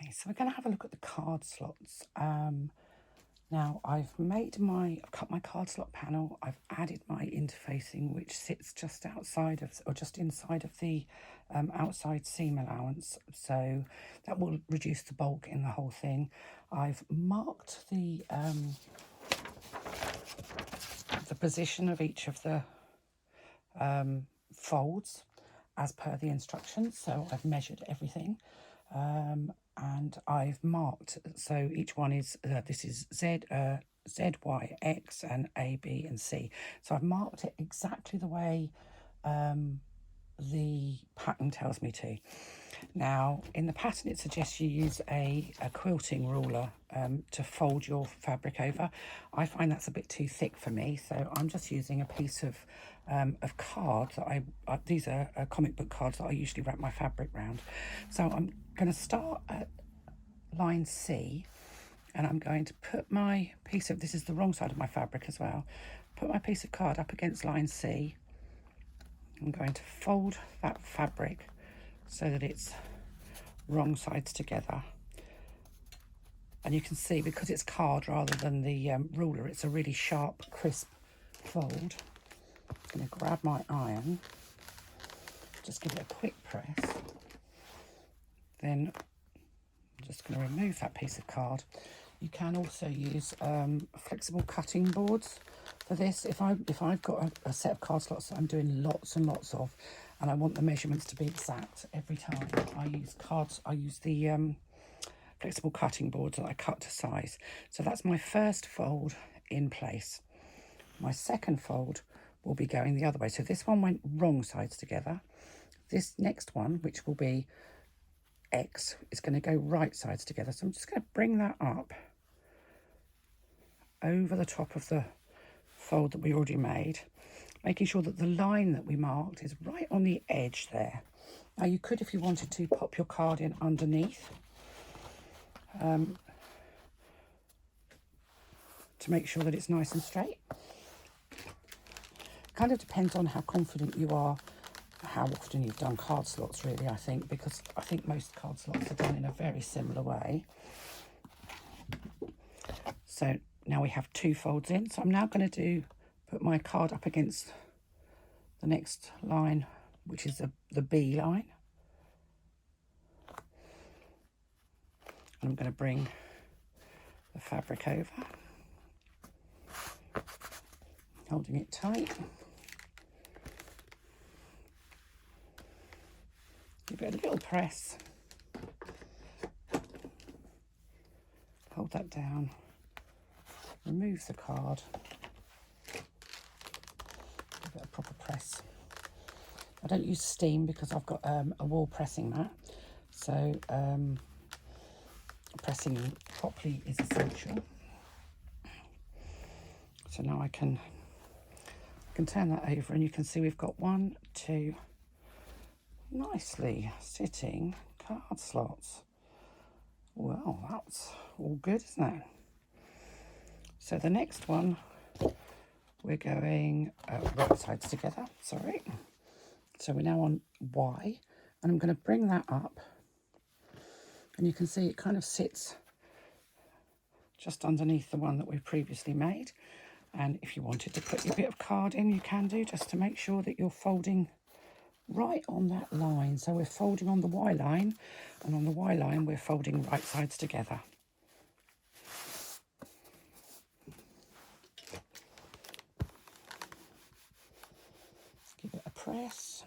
Okay, so we're going to have a look at the card slots. Now I've cut my card slot panel. I've added my interfacing, which sits just outside of, or just inside of the outside seam allowance. So that will reduce the bulk in the whole thing. I've marked the position of each of the folds as per the instructions. So I've measured everything. And I've marked, so each one is, this is Z, Y, X, and A, B, and C. So I've marked it exactly the way the pattern tells me to. Now, in the pattern, it suggests you use a quilting ruler to fold your fabric over. I find that's a bit too thick for me, so I'm just using a piece of card that these are comic book cards that I usually wrap my fabric around. So I'm going to start at line C, and I'm going to put my piece of, this is the wrong side of my fabric as well, put my piece of card up against line C. I'm going to fold that fabric so that it's wrong sides together. And you can see, because it's card rather than the ruler, it's a really sharp, crisp fold. I'm going to grab my iron, just give it a quick press. Then I'm just going to remove that piece of card. You can also use flexible cutting boards for this. If I've got a set of card slots that I'm doing lots and lots of, and I want the measurements to be exact every time, I use the flexible cutting boards that I cut to size. So that's my first fold in place. My second fold will be going the other way. So this one went wrong sides together. This next one, which will be X, is going to go right sides together. So I'm just going to bring that up over the top of the fold that we already made, making sure that the line that we marked is right on the edge there. Now you could, if you wanted to, pop your card in underneath to make sure that it's nice and straight. Kind of depends on how confident you are, how often you've done card slots, really, I think, because I think most card slots are done in a very similar way. So now we have two folds in. So I'm now going to put my card up against the next line, which is the B line. And I'm going to bring the fabric over, holding it tight. Give it a little press. Hold that down. Remove the card. Give it a proper press. I don't use steam because I've got a wall pressing mat. So pressing properly is essential. So now I can turn that over, and you can see we've got 1, 2 nicely sitting card slots. Well, that's all good, isn't it? So the next one, we're going right sides together, sorry. So we're now on Y, and I'm going to bring that up, and you can see it kind of sits just underneath the one that we previously made. And if you wanted to put your bit of card in, you can do, just to make sure that you're folding right on that line. So we're folding on the Y line, and on the Y line we're folding right sides together. Give it a press.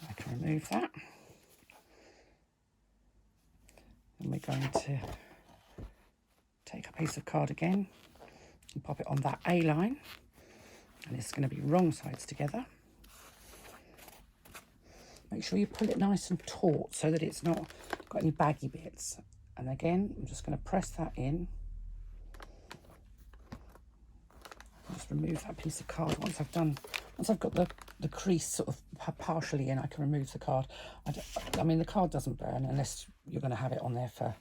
I can remove that. And we're going to take a piece of card again and pop it on that A line, and it's going to be wrong sides together. Make sure you pull it nice and taut so that it's not got any baggy bits. And again, I'm just going to press that in. Just remove that piece of card. Once I've got the crease sort of partially in, I can remove the card. I mean, the card doesn't burn unless you're going to have it on there for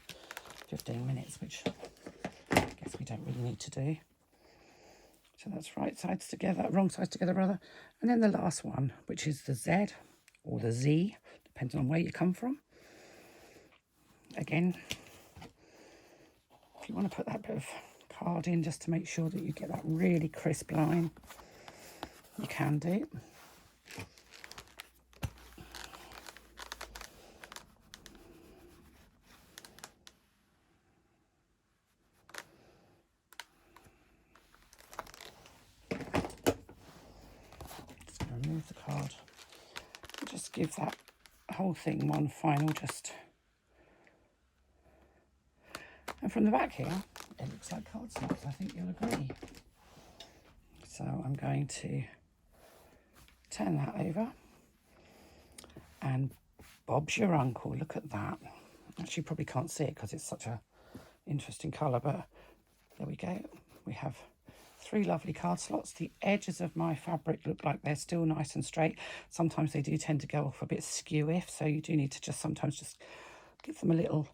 15 minutes, which I guess we don't really need to do. So that's right sides together, wrong sides together rather. And then the last one, which is the Z or the Z, depending on where you come from. Again, if you want to put that bit of card in just to make sure that you get that really crisp line, you can do. Just going to remove the card and just give that whole thing one final just. And from the back here, it looks like card slots, I think you'll agree. So I'm going to turn that over. And Bob's your uncle, look at that. Actually, you probably can't see it because it's such a interesting colour, but there we go. We have 3 lovely card slots. The edges of my fabric look like they're still nice and straight. Sometimes they do tend to go off a bit skew-if, so you do need to just sometimes just give them a little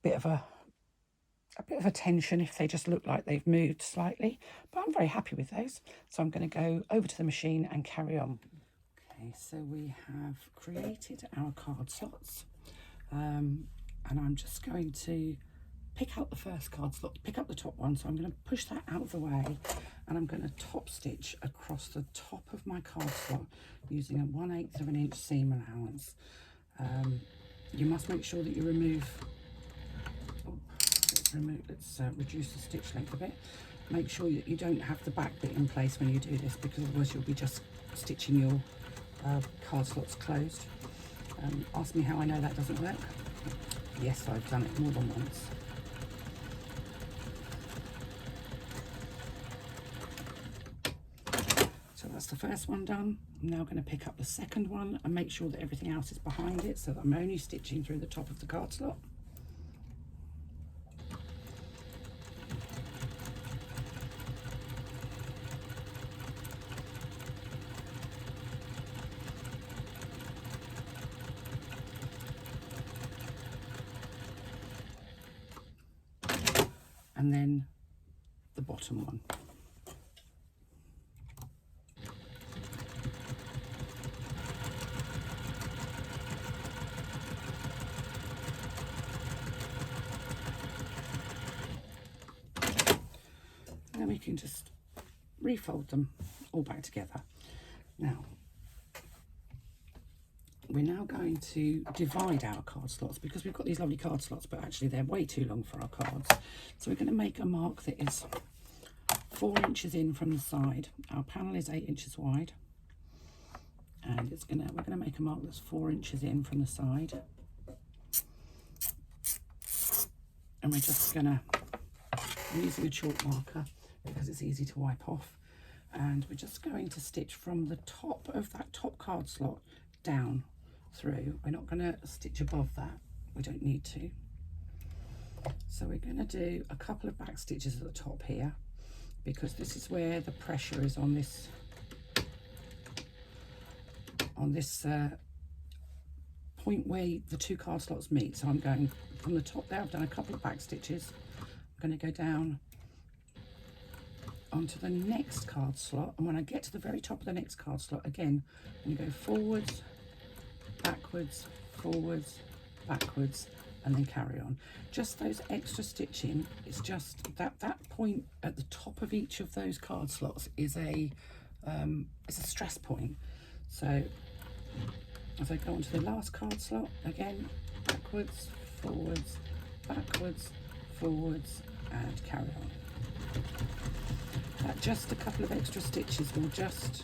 bit of attention if they just look like they've moved slightly, but I'm very happy with those. So I'm going to go over to the machine and carry on. Okay, so we have created our card slots, and I'm just going to pick out the first card slot, pick up the top one. So I'm going to push that out of the way, and I'm going to top stitch across the top of my card slot using a 1/8 of an inch seam allowance. You must make sure that you remove. Let's reduce the stitch length a bit. Make sure that you don't have the back bit in place when you do this, because otherwise you'll be just stitching your card slots closed. Ask me how I know that doesn't work. Yes, I've done it more than once. So that's the first one done. I'm now going to pick up the second one and make sure that everything else is behind it, so that I'm only stitching through the top of the card slot. And then the bottom one. And then we can just refold them all back together. Now, we're now going to divide our card slots, because we've got these lovely card slots, but actually they're way too long for our cards. So we're going to make a mark that is 4 inches in from the side. Our panel is 8 inches wide, and we're going to make a mark that's 4 inches in from the side. And we're just going to, I'm using a chalk marker because it's easy to wipe off, and we're just going to stitch from the top of that top card slot down through. We're not going to stitch above that, we don't need to. So we're going to do a couple of back stitches at the top here, because this is where the pressure is on this point where the 2 card slots meet. So I'm going from the top there, I've done a couple of back stitches. I'm going to go down onto the next card slot, and when I get to the very top of the next card slot, again I'm going to go forwards, backwards, forwards, backwards, and then carry on. Just those extra stitching, it's just that point at the top of each of those card slots is it's a stress point. So as I go onto the last card slot, again backwards, forwards, backwards, forwards, and carry on. Just a couple of extra stitches will just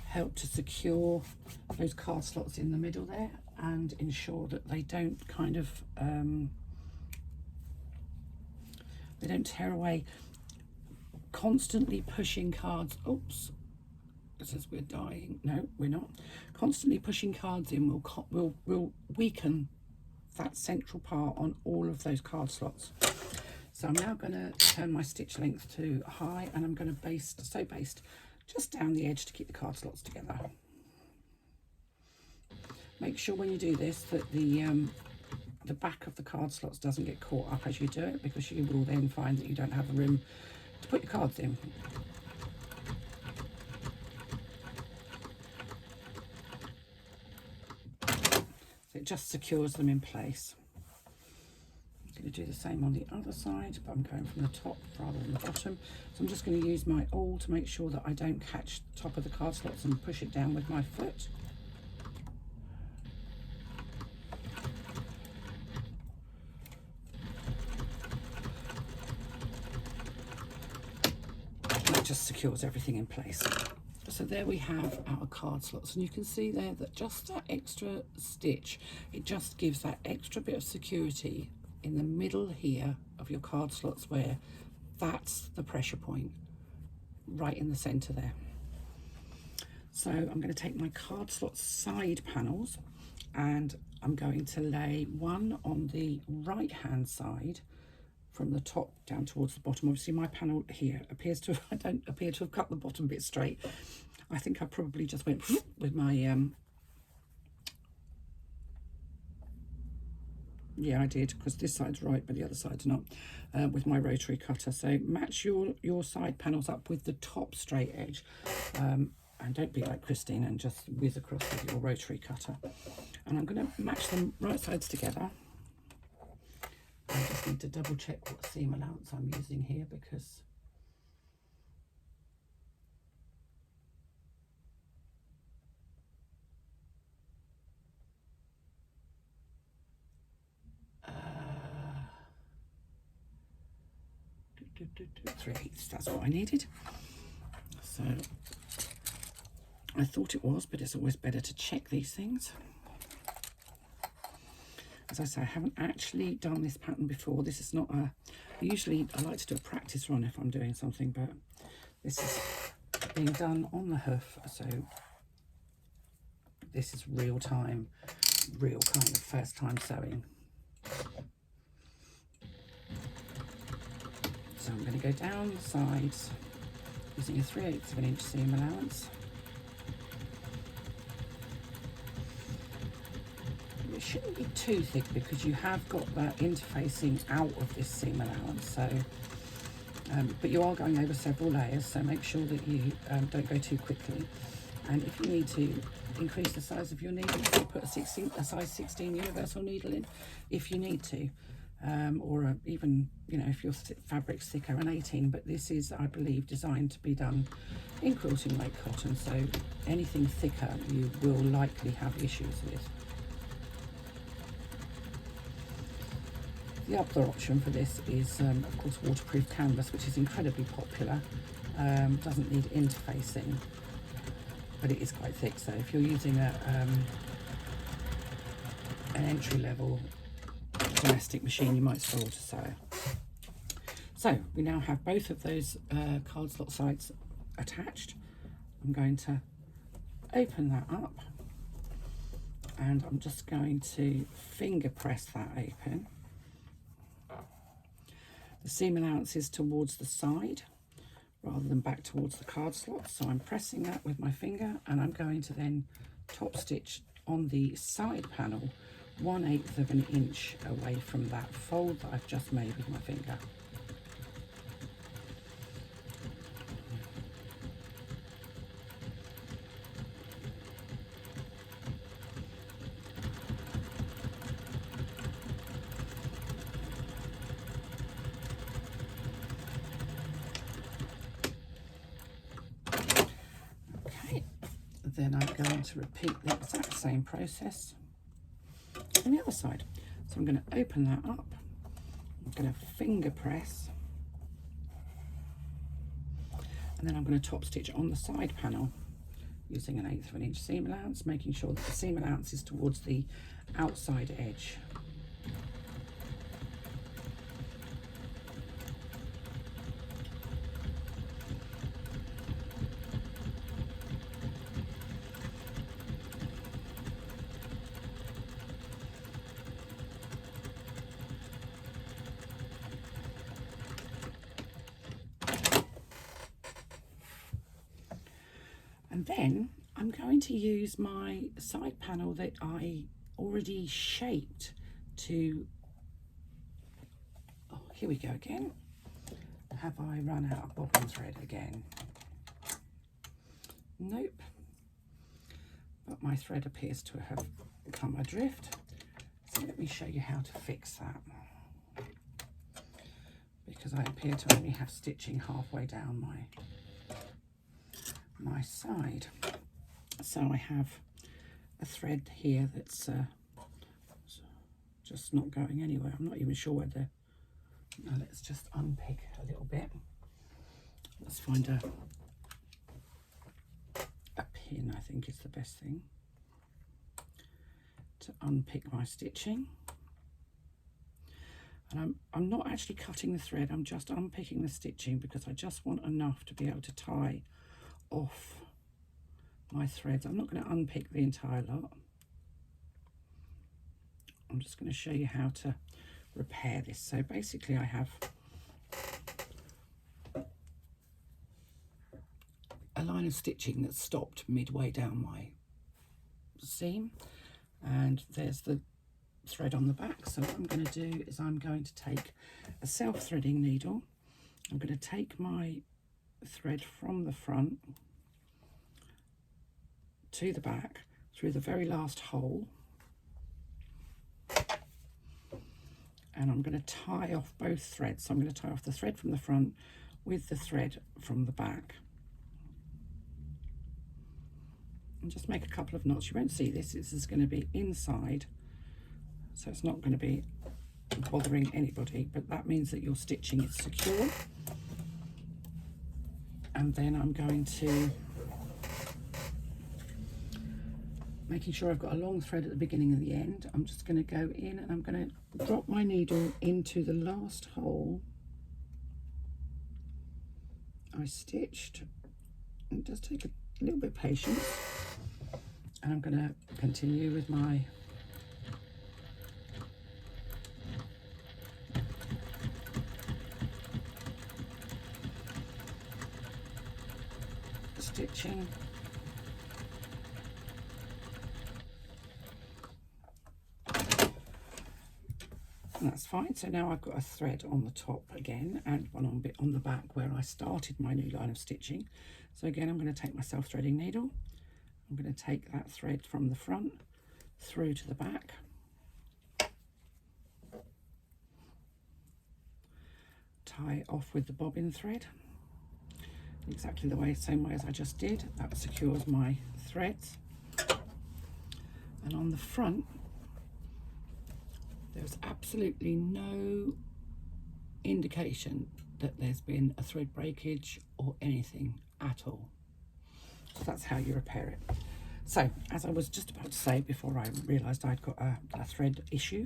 help to secure those card slots in the middle there, and ensure that they don't kind of they don't tear away. Constantly pushing cards, oops, it says we're dying. No, we're not. Constantly pushing cards in will weaken that central part on all of those card slots. So I'm now going to turn my stitch length to high, and I'm going to baste just down the edge to keep the card slots together. Make sure when you do this that the the back of the card slots doesn't get caught up as you do it, because you will then find that you don't have the room to put your cards in. So it just secures them in place. I'm going to do the same on the other side, but I'm going from the top rather than the bottom. So I'm just going to use my awl to make sure that I don't catch the top of the card slots and push it down with my foot. That just secures everything in place. So there we have our card slots, and you can see there that just that extra stitch, it just gives that extra bit of security in the middle here of your card slots, where that's the pressure point, right in the center there. So I'm going to take my card slot side panels, and I'm going to lay one on the right hand side from the top down towards the bottom. Obviously my panel here appears to, I don't appear to have cut the bottom bit straight. I think I probably just went with my yeah, I did, because this side's right but the other side's not, with my rotary cutter. So match your side panels up with the top straight edge, and don't be like Christine and just whiz across with your rotary cutter. And I'm going to match them right sides together. I just need to double check what seam allowance I'm using here, because .3/8, that's what I needed. So I thought it was, but it's always better to check these things. As I say, I haven't actually done this pattern before. This is not a, usually I like to do a practice run if I'm doing something, but this is being done on the hoof, so this is real time, real kind of first time sewing. So I'm going to go down the sides using a 3/8 of an inch seam allowance. It shouldn't be too thick because you have got that interfacing out of this seam allowance. So, but you are going over several layers, so make sure that you don't go too quickly. And if you need to increase the size of your needle, you put a size 16 universal needle in if you need to. Or even, you know, if your fabric's thicker, an 18, but this is, I believe, designed to be done in quilting like cotton, so anything thicker you will likely have issues with. The other option for this is, of course, waterproof canvas, which is incredibly popular. Doesn't need interfacing, but it is quite thick, so if you're using an entry-level domestic machine, you might struggle to sew. So we now have both of those card slot sides attached. I'm going to open that up, and I'm just going to finger press that open. The seam allowance is towards the side rather than back towards the card slot, so I'm pressing that with my finger, and I'm going to then top stitch on the side panel 1/8 of an inch away from that fold that I've just made with my finger. Okay, then I'm going to repeat the exact same process on the other side. So I'm going to open that up, I'm going to finger press, and then I'm going to top stitch on the side panel using an 1/8 of an inch seam allowance, making sure that the seam allowance is towards the outside edge. And then I'm going to use my side panel that I already shaped to, oh, here we go again. Have I run out of bobbin thread again? Nope. But my thread appears to have come adrift. So let me show you how to fix that. Because I appear to only have stitching halfway down my side. So I have a thread here that's just not going anywhere. I'm not even sure whether. Now let's just unpick a little bit. Let's find a pin, I think is the best thing to unpick my stitching. And I'm not actually cutting the thread, I'm just unpicking the stitching because I just want enough to be able to tie off my threads. I'm not going to unpick the entire lot. I'm just going to show you how to repair this. So basically I have a line of stitching that's stopped midway down my seam, and there's the thread on the back. So what I'm going to do is I'm going to take a self-threading needle. I'm going to take my thread from the front to the back through the very last hole, and I'm going to tie off both threads. So I'm going to tie off the thread from the front with the thread from the back. And just make a couple of knots. You won't see this, this is going to be inside, so it's not going to be bothering anybody, but that means that your stitching is secure. And then I'm going to, making sure I've got a long thread at the beginning and the end, I'm just going to go in and I'm going to drop my needle into the last hole I stitched. It does take a little bit of patience, and I'm going to continue with my stitching. And that's fine. So now I've got a thread on the top again and one on the back where I started my new line of stitching. So again, I'm going to take my self-threading needle. I'm going to take that thread from the front through to the back. Tie off with the bobbin thread. Exactly the same way as I just did. That secures my threads. And on the front, there's absolutely no indication that there's been a thread breakage or anything at all. So that's how you repair it. So as I was just about to say before I realised I'd got a thread issue,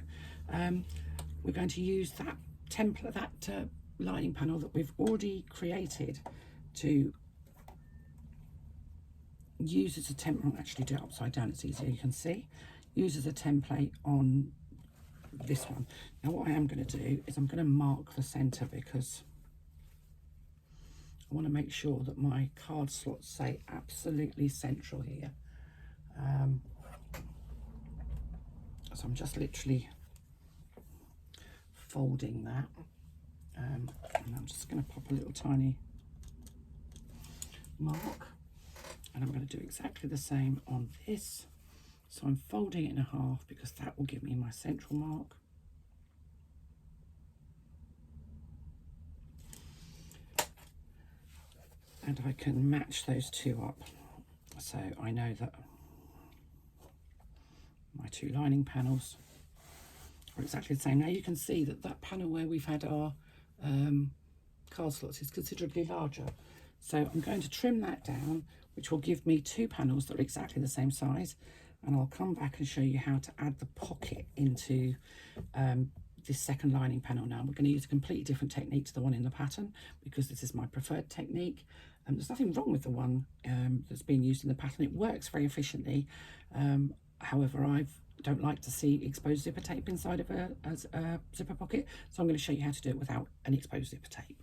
we're going to use that template, that lining panel that we've already created, to use as a template. Actually do it upside down, it's easier, you can see. Use as a template on this one. Now what I am going to do is I'm going to mark the centre because I want to make sure that my card slots say absolutely central here. So I'm just literally folding that, and I'm just going to pop a little tiny mark, and I'm going to do exactly the same on this. So I'm folding it in half because that will give me my central mark. And I can match those two up. So I know that my two lining panels are exactly the same. Now you can see that that panel where we've had our card slots is considerably larger. So I'm going to trim that down, which will give me two panels that are exactly the same size. And I'll come back and show you how to add the pocket into this second lining panel. Now we're going to use a completely different technique to the one in the pattern because this is my preferred technique. There's nothing wrong with the one that's being used in the pattern. It works very efficiently. However, I don't like to see exposed zipper tape inside of a zipper pocket, so I'm going to show you how to do it without an exposed zipper tape.